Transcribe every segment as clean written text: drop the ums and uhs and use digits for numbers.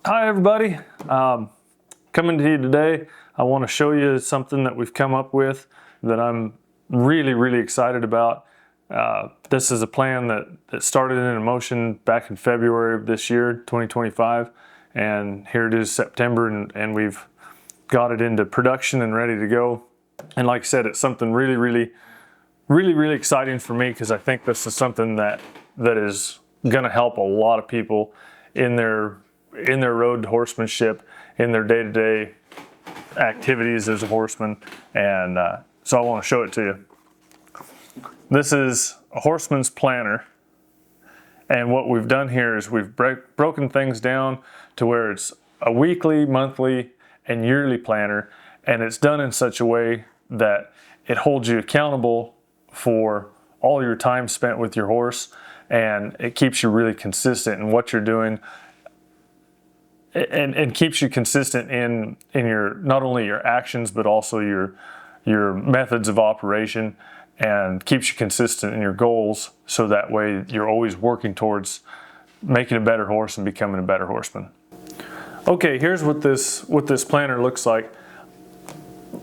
Hi everybody, coming to you today. I want to show you something that we've come up with that I'm really excited about. This is a plan that started in motion back in February of this year, 2025, and here it is September, and we've got it into production and ready to go. And like I said, it's something really exciting for me, because I think this is something that is going to help a lot of people in their road to horsemanship, in their day-to-day activities as a horseman. And so I want to show it to you. This is a horseman's planner, and what we've done here is we've broken things down to where it's a weekly, monthly, and yearly planner, and it's done in such a way that it holds you accountable for all your time spent with your horse, and it keeps you really consistent in what you're doing, and keeps you consistent in your, not only your actions, but also your methods of operation, and keeps you consistent in your goals, so that way you're always working towards making a better horse and becoming a better horseman. Okay, here's what this planner looks like.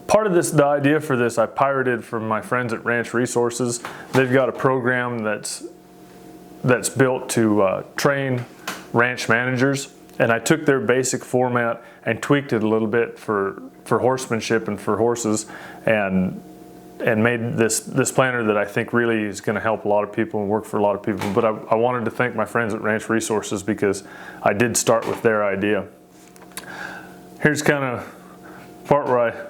Part of the idea for this I pirated from my friends at Ranch Resources. They've got a program that's built to train ranch managers, and I took their basic format and tweaked it a little bit for horsemanship and for horses, and made this planner that I think really is going to help a lot of people and work for a lot of people. But I wanted to thank my friends at Ranch Resources, because I did start with their idea. Here's kind of part where I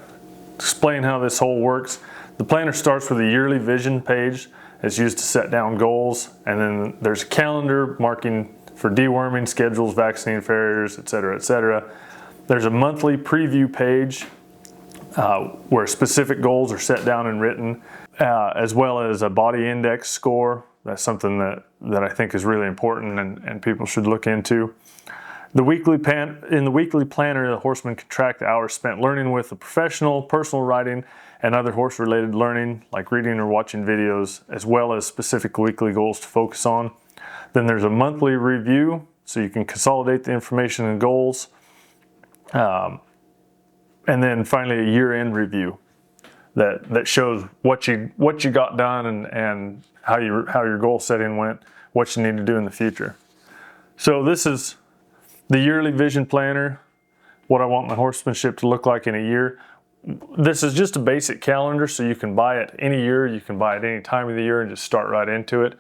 explain how this whole works. The planner starts with a yearly vision page. It's used to set down goals, and then there's a calendar marking for deworming schedules, vaccine farriers, etc. There's a monthly preview page where specific goals are set down and written, as well as a body index score. That's something that I think is really important and people should look into. In the weekly planner, the horseman can track the hours spent learning with a professional, personal riding, and other horse-related learning, like reading or watching videos, as well as specific weekly goals to focus on. Then there's a monthly review, so you can consolidate the information and goals. And then finally a year-end review that shows what you got done and how your goal setting went, what you need to do in the future. So this is the yearly vision planner, what I want my horsemanship to look like in a year. This is just a basic calendar, so you can buy it any year, you can buy it any time of the year and just start right into it.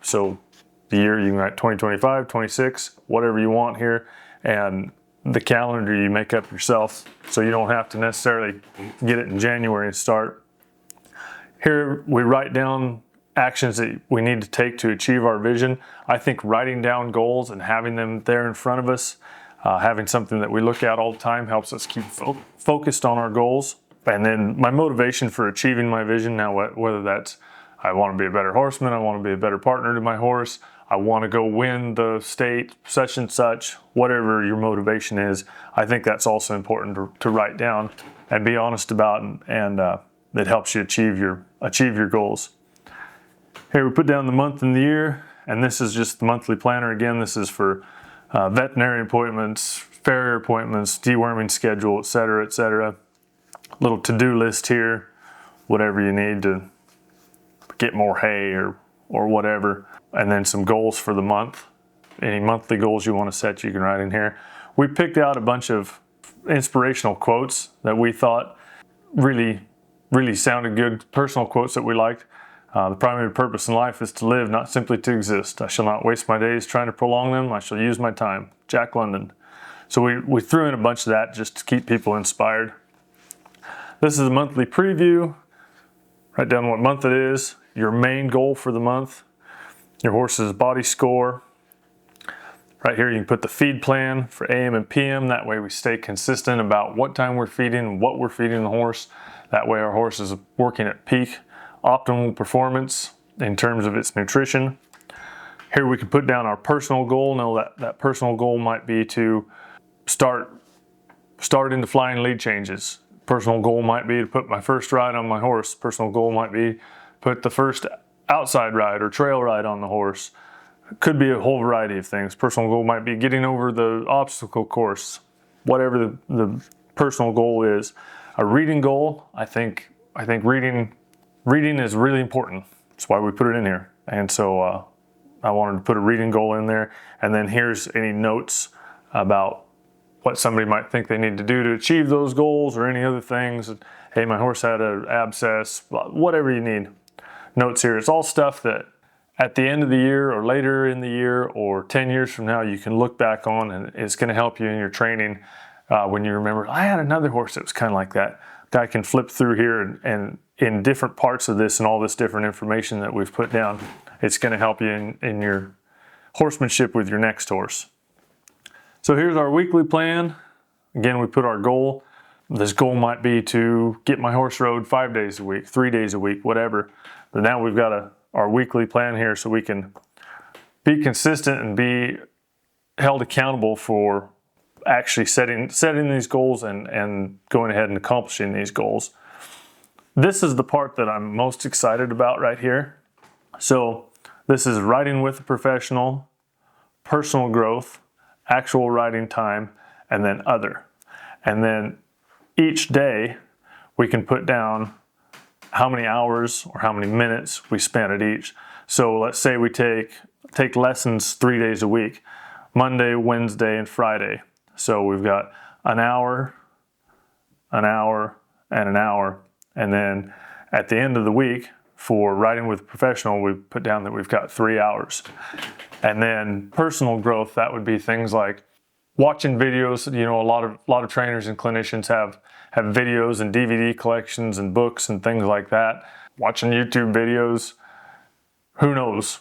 So the year you can write 2025, 26, whatever you want here, and the calendar you make up yourself, so you don't have to necessarily get it in January and start. Here we write down actions that we need to take to achieve our vision. I think writing down goals and having them there in front of us, having something that we look at all the time, helps us keep focused on our goals. And then my motivation for achieving my vision, now whether that's I want to be a better horseman, I want to be a better partner to my horse, I want to go win the state, such and such, whatever your motivation is, I think that's also important to write down and be honest about, and it helps you achieve your goals. Here we put down the month and the year, and this is just the monthly planner. Again, this is for veterinary appointments, farrier appointments, deworming schedule, etc. Little to-do list here, whatever you need to get more hay or whatever. And then some goals for the month. Any monthly goals you want to set, you can write in here. We picked out a bunch of inspirational quotes that we thought really sounded good, personal quotes that we liked. The primary purpose in life is to live, not simply to exist. I shall not waste my days trying to prolong them. I shall use my time. Jack London. So we threw in a bunch of that just to keep people inspired. This is a monthly preview. Write down what month it is, your main goal for the month, your horse's body score. Right here you can put the feed plan for AM and PM. That way we stay consistent about what time we're feeding, what we're feeding the horse. That way our horse is working at peak optimal performance in terms of its nutrition. Here we can put down our personal goal. Now that personal goal might be to start into flying lead changes. Personal goal might be to put my first ride on my horse. Personal goal might be put the first outside ride or trail ride on the horse. Could be a whole variety of things. Personal goal might be getting over the obstacle course, whatever the personal goal is. A reading goal, I think reading is really important. That's why we put it in here. And so I wanted to put a reading goal in there. And then here's any notes about what somebody might think they need to do to achieve those goals, or any other things. Hey, my horse had an abscess, whatever you need. Notes here. It's all stuff that at the end of the year or later in the year or 10 years from now, you can look back on, and it's going to help you in your training when you remember, I had another horse that was kind of like that. Guy can flip through here and in different parts of this and all this different information that we've put down, it's going to help you in your horsemanship with your next horse. So here's our weekly plan. Again, we put our goal. This goal might be to get my horse rode 5 days a week, 3 days a week, whatever. But now we've got our weekly plan here, so we can be consistent and be held accountable for actually setting these goals and going ahead and accomplishing these goals. This is the part that I'm most excited about right here. So this is riding with a professional, personal growth, actual riding time, and then other. And then each day we can put down how many hours or how many minutes we spent at each. So let's say we take lessons 3 days a week, Monday, Wednesday, and Friday. So we've got an hour, and an hour. And then at the end of the week for riding with a professional, we put down that we've got 3 hours. And then personal growth, that would be things like watching videos. You know, a lot of trainers and clinicians have videos and DVD collections and books and things like that. Watching YouTube videos, who knows?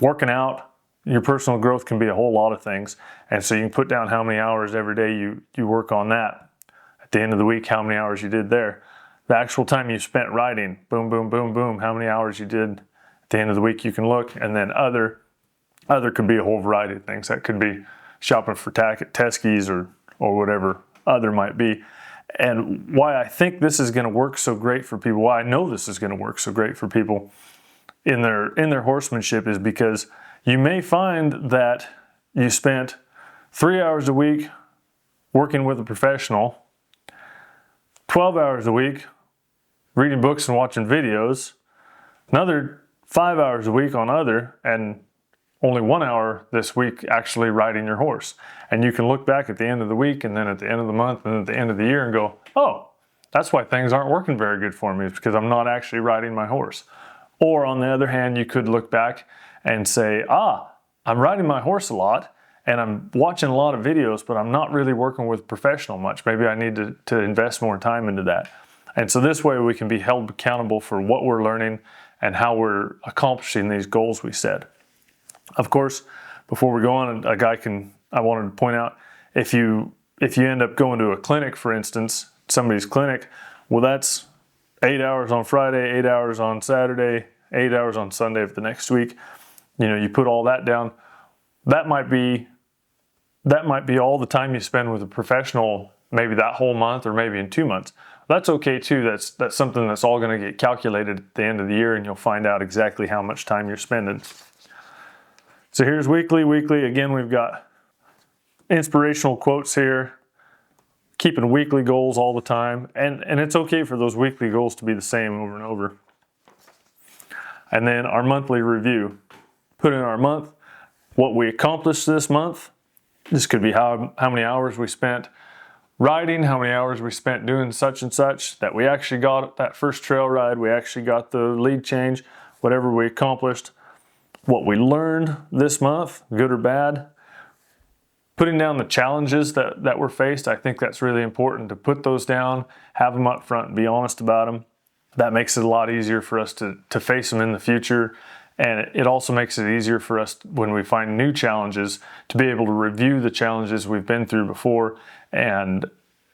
Working out, your personal growth can be a whole lot of things. And so you can put down how many hours every day you work on that. At the end of the week, how many hours you did there. The actual time you spent riding, boom, boom, boom, boom, how many hours you did. At the end of the week, you can look. And then other could be a whole variety of things. That could be shopping for Teskey's or whatever other might be. And why I think this is going to work so great for people, why I know this is going to work so great for people in their horsemanship, is because you may find that you spent 3 hours a week working with a professional, 12 hours a week reading books and watching videos, another 5 hours a week on other, and only 1 hour this week actually riding your horse. And you can look back at the end of the week and then at the end of the month and at the end of the year and go, oh, that's why things aren't working very good for me. It's because I'm not actually riding my horse. Or on the other hand, you could look back and say, I'm riding my horse a lot and I'm watching a lot of videos, but I'm not really working with a professional much. Maybe I need to invest more time into that. And so this way we can be held accountable for what we're learning and how we're accomplishing these goals we set. Of course, before we go on, I wanted to point out, if you end up going to a clinic, for instance, somebody's clinic, well, that's 8 hours on Friday, 8 hours on Saturday, 8 hours on Sunday of the next week. You know, you put all that down. That might be all the time you spend with a professional, maybe that whole month or maybe in 2 months. That's okay too. That's something that's all going to get calculated at the end of the year, and you'll find out exactly how much time you're spending. So here's weekly. Again, we've got inspirational quotes here, keeping weekly goals all the time. And it's okay for those weekly goals to be the same over and over. And then our monthly review. Put in our month, what we accomplished this month. This could be how many hours we spent riding, how many hours we spent doing such and such, that we actually got that first trail ride, we actually got the lead change, whatever we accomplished. What we learned this month, good or bad. Putting down the challenges that we're faced. I think that's really important to put those down, have them up front and be honest about them. That makes it a lot easier for us to face them in the future. And it also makes it easier for us when we find new challenges to be able to review the challenges we've been through before and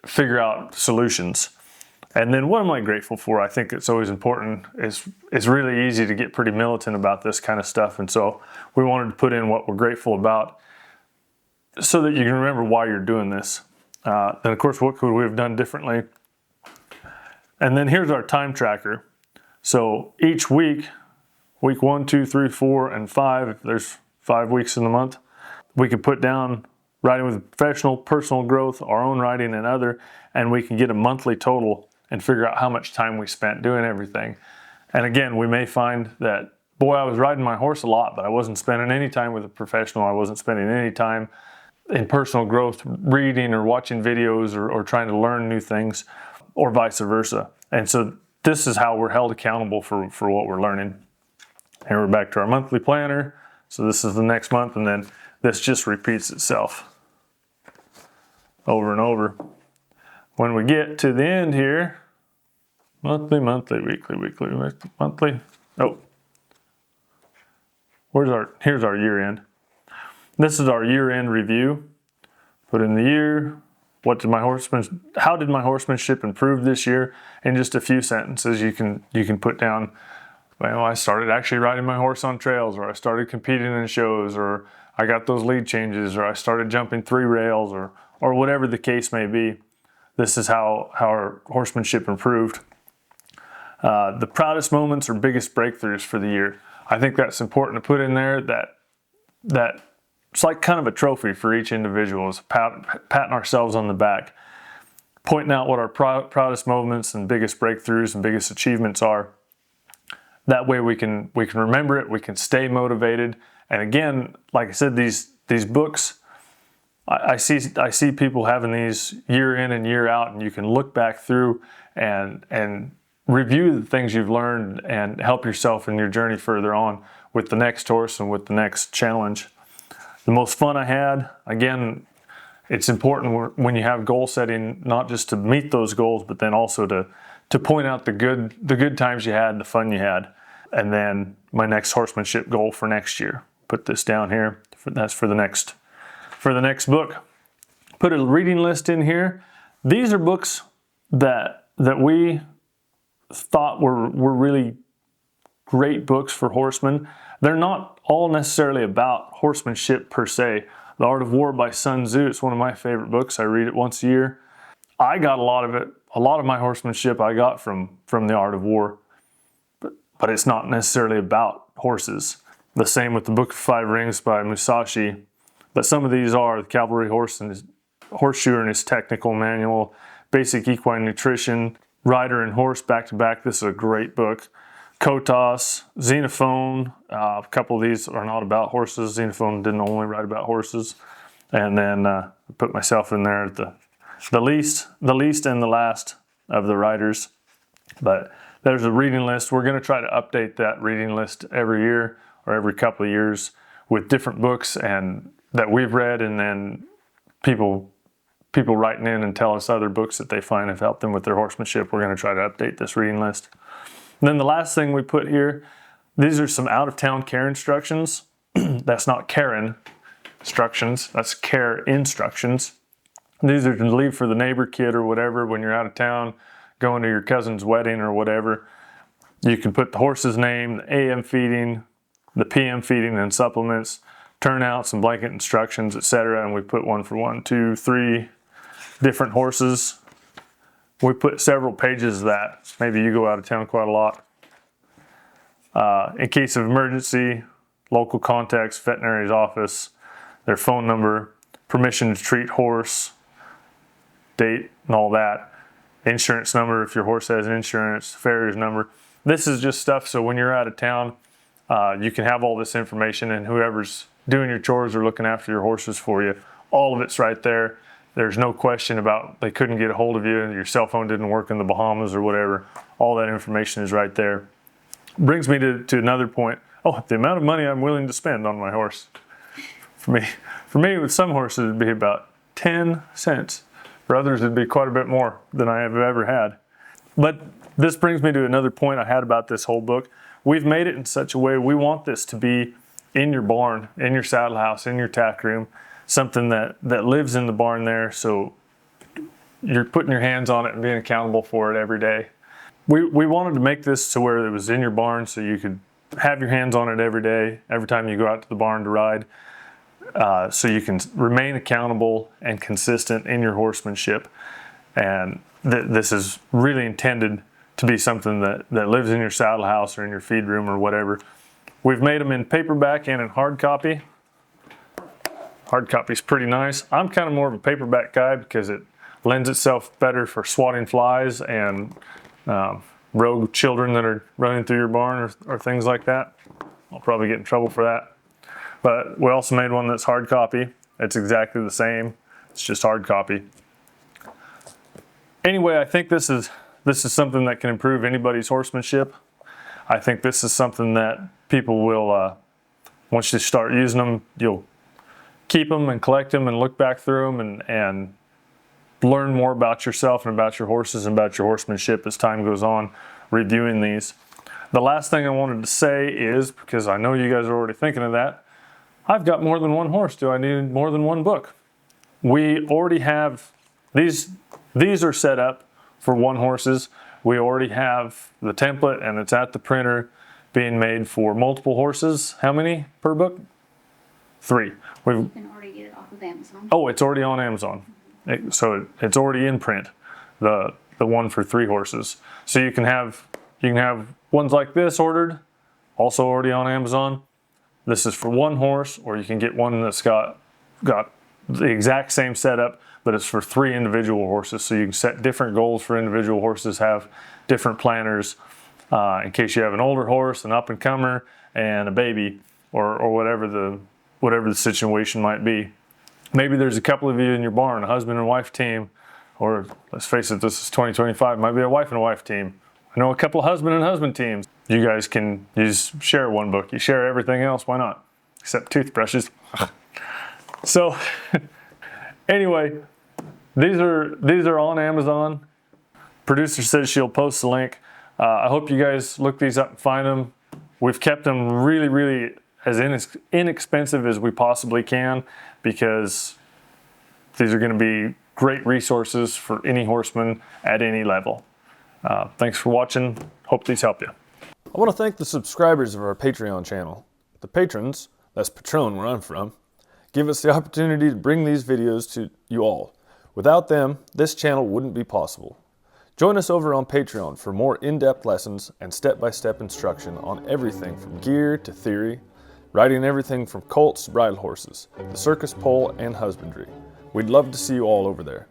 figure out solutions. And then what am I grateful for? I think it's always important. It's really easy to get pretty militant about this kind of stuff. And so we wanted to put in what we're grateful about so that you can remember why you're doing this. Then of course, what could we have done differently? And then here's our time tracker. So each week 1, 2, 3, 4, and 5, there's 5 weeks in the month. We can put down riding with a professional, personal growth, our own riding and other, and we can get a monthly total and figure out how much time we spent doing everything. And again, we may find that, boy, I was riding my horse a lot, but I wasn't spending any time with a professional. I wasn't spending any time in personal growth, reading or watching videos or trying to learn new things, or vice versa. And so this is how we're held accountable for what we're learning. Here we're back to our monthly planner. So this is the next month, and then this just repeats itself over and over. When we get to the end here, monthly, weekly, monthly. Oh, here's our year end. This is our year end review. Put in the year. How did my horsemanship improve this year? In just a few sentences, you can put down, well, I started actually riding my horse on trails, or I started competing in shows, or I got those lead changes, or I started jumping 3 rails, or whatever the case may be. This is how our horsemanship improved. The proudest moments or biggest breakthroughs for the year. I think that's important to put in there, that it's like kind of a trophy for each individual. It's patting ourselves on the back, pointing out what our proudest moments and biggest breakthroughs and biggest achievements are. That way we can remember it, we can stay motivated. And again, like I said, these books, I see people having these year in and year out, and you can look back through and review the things you've learned and help yourself in your journey further on with the next horse and with the next challenge. The most fun I had, again, it's important when you have goal setting, not just to meet those goals, but then also to point out the good times you had, the fun you had. And then my next horsemanship goal for next year. Put this down here. That's for the next book. Put a reading list in here. These are books that we thought were really great books for horsemen. They're not all necessarily about horsemanship per se. The Art of War by Sun Tzu, it's one of my favorite books. I read it once a year. I got a lot of my horsemanship I got from The Art of War, but it's not necessarily about horses. The same with the Book of 5 Rings by Musashi. But some of these are the Cavalry Horse and his Horseshoer and his Technical Manual, Basic Equine Nutrition, Rider and Horse Back to Back. This is a great book. Kotos, Xenophon. A couple of these are not about horses. Xenophon didn't only write about horses. And then put myself in there at the least and the last of the writers. But there's a reading list. We're going to try to update that reading list every year or every couple of years with different books and that we've read, and then people writing in and tell us other books that they find have helped them with their horsemanship. We're going to try to update this reading list. And then the last thing we put here, these are some out-of-town care instructions. That's not Karen instructions, that's care instructions. These are to leave for the neighbor kid or whatever when you're out of town, going to your cousin's wedding or whatever. You can put the horse's name, the AM feeding, the PM feeding and supplements, turnouts and blanket instructions, etc. And we put 1 for 1, 2, 3 different horses. We put several pages of that. Maybe you go out of town quite a lot. In case of emergency, local contacts, veterinary's office, their phone number, permission to treat horse, date and all that. Insurance number if your horse has insurance, farrier's number. This is just stuff so when you're out of town, you can have all this information, and whoever's doing your chores or looking after your horses for you, all of it's right there. There's no question about they couldn't get a hold of you and your cell phone didn't work in the Bahamas or whatever. All that information is right there. Brings me to another point. Oh, the amount of money I'm willing to spend on my horse. For me, with some horses, it'd be about 10 cents. For others, it'd be quite a bit more than I have ever had. But this brings me to another point I had about this whole book. We've made it in such a way, we want this to be in your barn, in your saddle house, in your tack room, something that lives in the barn there, so you're putting your hands on it and being accountable for it every day. We wanted to make this to where it was in your barn so you could have your hands on it every day, every time you go out to the barn to ride, so you can remain accountable and consistent in your horsemanship. And this is really intended to be something that lives in your saddle house or in your feed room or whatever. We've made them in paperback and in hard copy. Hard copy's pretty nice. I'm kind of more of a paperback guy because it lends itself better for swatting flies and rogue children that are running through your barn or things like that. I'll probably get in trouble for that. But we also made one that's hard copy. It's exactly the same. It's just hard copy. Anyway, I think this is something that can improve anybody's horsemanship. I think this is something that people will, once you start using them, you'll keep them and collect them and look back through them and learn more about yourself and about your horses and about your horsemanship as time goes on reviewing these. The last thing I wanted to say is, because I know you guys are already thinking of that, I've got more than one horse. Do I need more than one book? We already have, these are set up for one horses. We already have the template and it's at the printer being made for multiple horses. How many per book? 3. You can already get it off of Amazon. Oh, it's already on Amazon. So it's already in print, the one for 3 horses. So you can have ones like this ordered, also already on Amazon. This is for 1 horse, or you can get one that's got the exact same setup, but it's for 3 individual horses. So you can set different goals for individual horses, have different planners in case you have an older horse, an up and comer, and a baby, or whatever the situation might be. Maybe there's a couple of you in your barn, a husband and wife team, or let's face it, this is 2025, might be a wife and a wife team. I know a couple of husband and husband teams. You guys can share one book. You share everything else, why not? Except toothbrushes. So anyway, these are on Amazon. Producer says she'll post the link. I hope you guys look these up and find them. We've kept them really, really as inexpensive as we possibly can, because these are going to be great resources for any horseman at any level. Thanks for watching. Hope these help you. I want to thank the subscribers of our Patreon channel. The patrons, that's Patron where I'm from, give us the opportunity to bring these videos to you all. Without them, this channel wouldn't be possible. Join us over on Patreon for more in-depth lessons and step-by-step instruction on everything from gear to theory, riding everything from colts to bridle horses, the circus pole, and husbandry. We'd love to see you all over there.